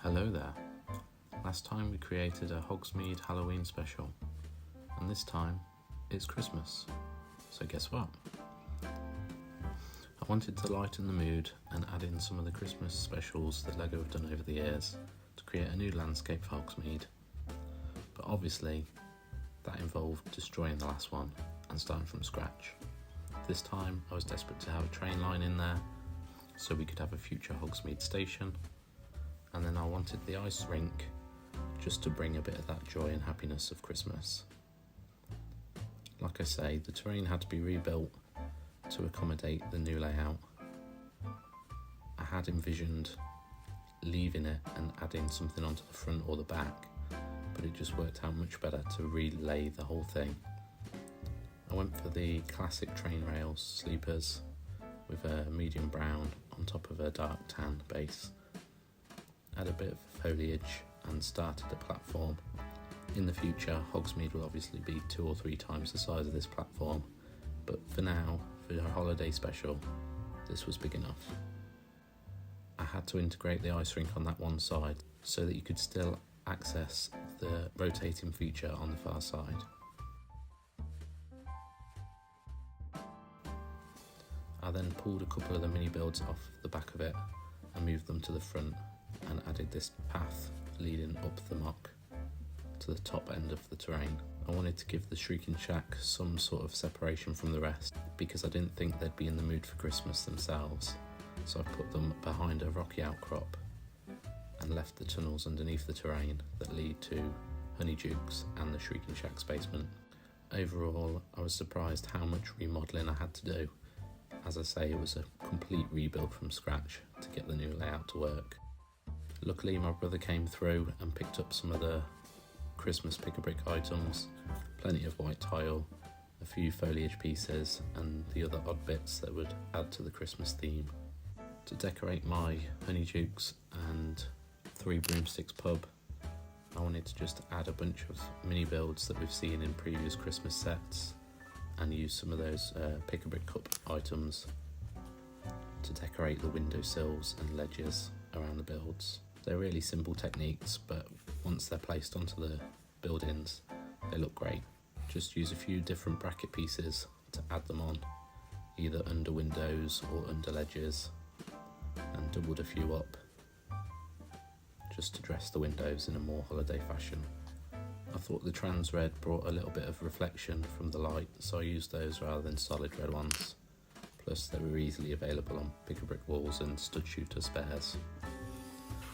Hello there. Last time we created a Hogsmeade Halloween special, and this time it's Christmas. So guess what? I wanted to lighten the mood and add in some of the Christmas specials that LEGO have done over the years to create a new landscape for Hogsmeade. But obviously that involved destroying the last one and starting from scratch. This time I was desperate to have a train line in there so we could have a future Hogsmeade station. And then I wanted the ice rink just to bring a bit of that joy and happiness of Christmas. Like I say, the terrain had to be rebuilt to accommodate the new layout. I had envisioned leaving it and adding something onto the front or the back, but it just worked out much better to relay the whole thing. I went for the classic train rails sleepers with a medium brown on top of a dark tan base. Add a bit of foliage and started a platform. In the future, Hogsmeade will obviously be 2 or 3 times the size of this platform, but for now, for our holiday special, this was big enough. I had to integrate the ice rink on that one side so that you could still access the rotating feature on the far side. I then pulled a couple of the mini builds off the back of it and moved them to the front, and added this path leading up the MOC to the top end of the terrain. I wanted to give the Shrieking Shack some sort of separation from the rest because I didn't think they'd be in the mood for Christmas themselves, so I put them behind a rocky outcrop and left the tunnels underneath the terrain that lead to Honeydukes and the Shrieking Shack's basement. Overall, I was surprised how much remodelling I had to do. As I say, it was a complete rebuild from scratch to get the new layout to work. Luckily, my brother came through and picked up some of the Christmas pick-a-brick items, plenty of white tile, a few foliage pieces, and the other odd bits that would add to the Christmas theme. To decorate my Honeydukes and 3 Broomsticks pub, I wanted to just add a bunch of mini builds that we've seen in previous Christmas sets and use some of those pick-a-brick cup items to decorate the windowsills and ledges around the builds. They're really simple techniques, but once they're placed onto the buildings, they look great. Just use a few different bracket pieces to add them on, either under windows or under ledges, and doubled a few up just to dress the windows in a more holiday fashion. I thought the trans red brought a little bit of reflection from the light, so I used those rather than solid red ones. Plus they were easily available on pick-a-brick walls and stud shooter spares.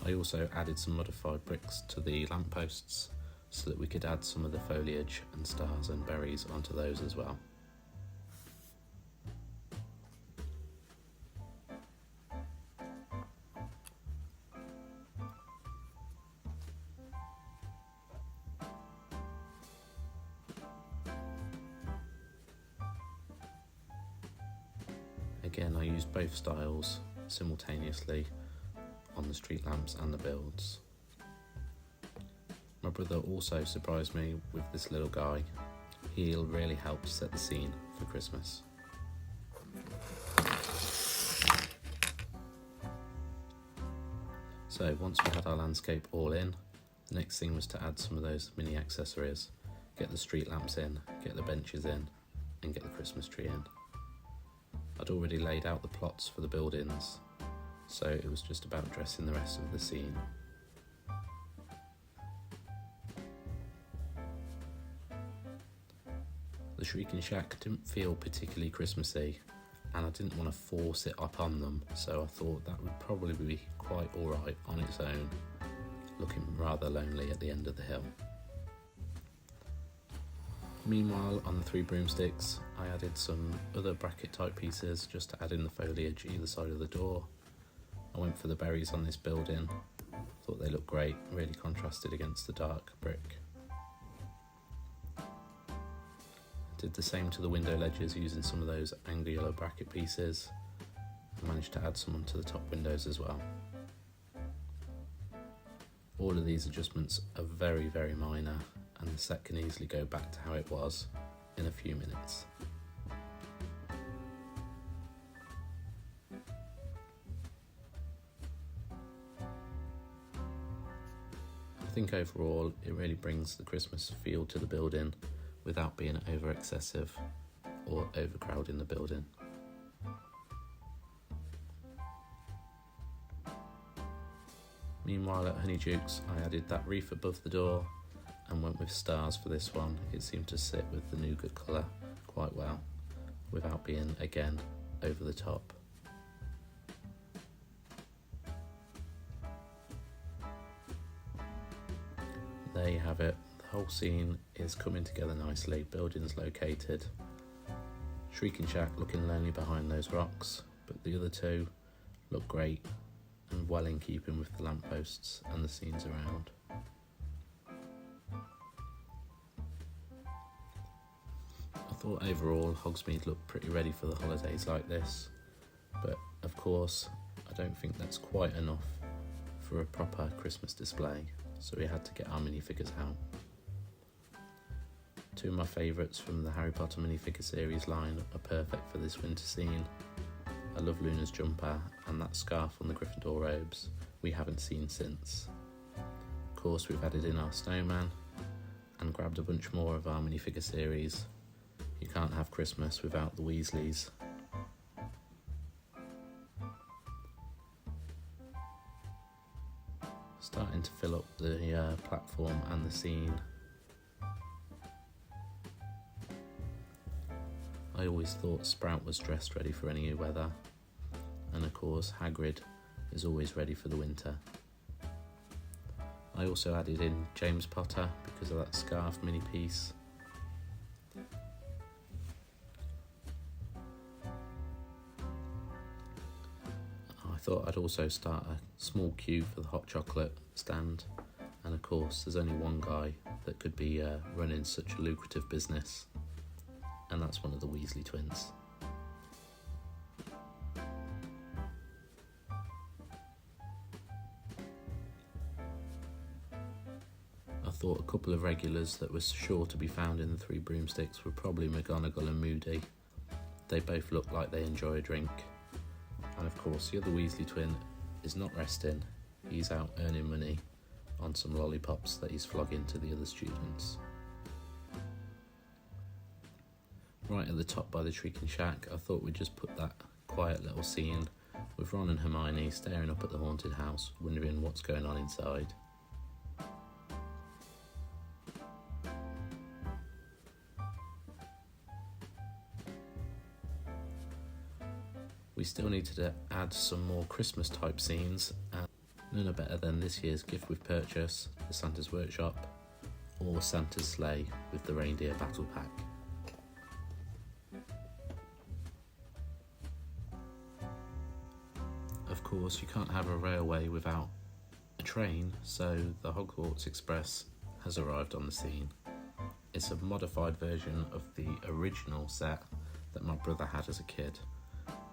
I also added some modified bricks to the lampposts so that we could add some of the foliage and stars and berries onto those as well. Again, I used both styles simultaneously on the street lamps and the builds. My brother also surprised me with this little guy. He'll really help set the scene for Christmas. So once we had our landscape all in, the next thing was to add some of those mini accessories, get the street lamps in, get the benches in, and get the Christmas tree in. I'd already laid out the plots for the buildings, so it was just about dressing the rest of the scene. The Shrieking Shack didn't feel particularly Christmassy, and I didn't want to force it upon them, so I thought that would probably be quite alright on its own, looking rather lonely at the end of the hill. Meanwhile, on the 3 Broomsticks, I added some other bracket type pieces just to add in the foliage either side of the door. I went for the berries on this building, thought they looked great, really contrasted against the dark brick. Did the same to the window ledges using some of those angry yellow bracket pieces. I managed to add some onto the top windows as well. All of these adjustments are very, very minor, and the set can easily go back to how it was in a few minutes. I think overall it really brings the Christmas feel to the building without being over excessive or overcrowding the building. Meanwhile at Honeydukes I added that wreath above the door and went with stars for this one. It seemed to sit with the nougat colour quite well without being, again, over the top. There you have it. The whole scene is coming together nicely. Buildings located. Shrieking Shack looking lonely behind those rocks, but the other two look great and well in keeping with the lampposts and the scenes around. I thought overall Hogsmeade looked pretty ready for the holidays like this, but of course I don't think that's quite enough for a proper Christmas display, so we had to get our minifigures out. Two of my favourites from the Harry Potter minifigure series line are perfect for this winter scene. I love Luna's jumper and that scarf on the Gryffindor robes we haven't seen since. Of course we've added in our snowman and grabbed a bunch more of our minifigure series. You can't have Christmas without the Weasleys. Starting to fill up the platform and the scene. I always thought Sprout was dressed ready for any weather, and of course Hagrid is always ready for the winter. I also added in James Potter because of that scarf mini piece. I thought I'd also start a small queue for the hot chocolate stand, and of course there's only one guy that could be running such a lucrative business, and that's one of the Weasley twins. I thought a couple of regulars that were sure to be found in the Three Broomsticks were probably McGonagall and Moody. They both look like they enjoy a drink. And of course the other Weasley twin is not resting, he's out earning money on some lollipops that he's flogging to the other students. Right at the top by the Shrieking Shack, I thought we'd just put that quiet little scene with Ron and Hermione staring up at the haunted house, wondering what's going on inside. We still needed to add some more Christmas type scenes, and none are better than this year's gift with purchase, the Santa's Workshop, or Santa's Sleigh with the Reindeer Battle Pack. Of course, you can't have a railway without a train, so the Hogwarts Express has arrived on the scene. It's a modified version of the original set that my brother had as a kid,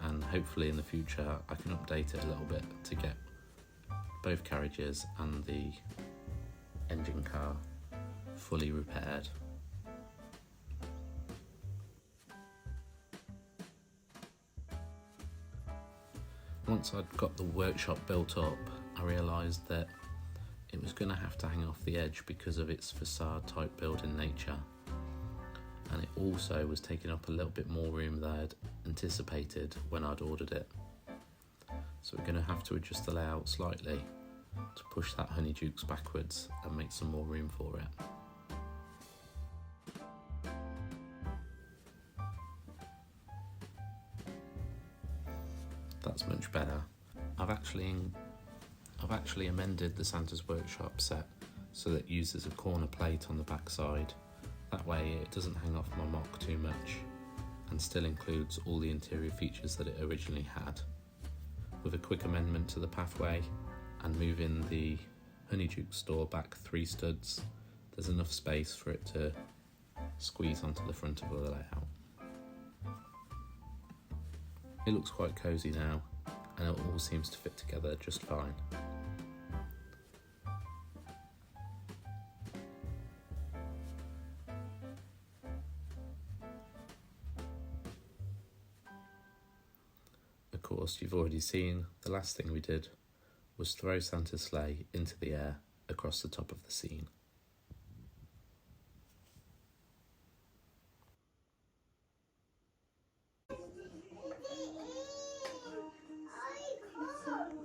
and hopefully in the future I can update it a little bit to get both carriages and the engine car fully repaired. Once I'd got the workshop built up, I realised that it was going to have to hang off the edge because of its facade type building nature, and it also was taking up a little bit more room than I'd anticipated when I'd ordered it. So we're going to have to adjust the layout slightly to push that Honeydukes backwards and make some more room for it. That's much better. I've actually amended the Santa's Workshop set so that it uses a corner plate on the back side. That way it doesn't hang off my MOC too much and still includes all the interior features that it originally had. With a quick amendment to the pathway and moving the Honeydukes store back 3 studs, there's enough space for it to squeeze onto the front of the layout. It looks quite cosy now, and it all seems to fit together just fine. Of course, you've already seen the last thing we did was throw Santa's sleigh into the air across the top of the scene.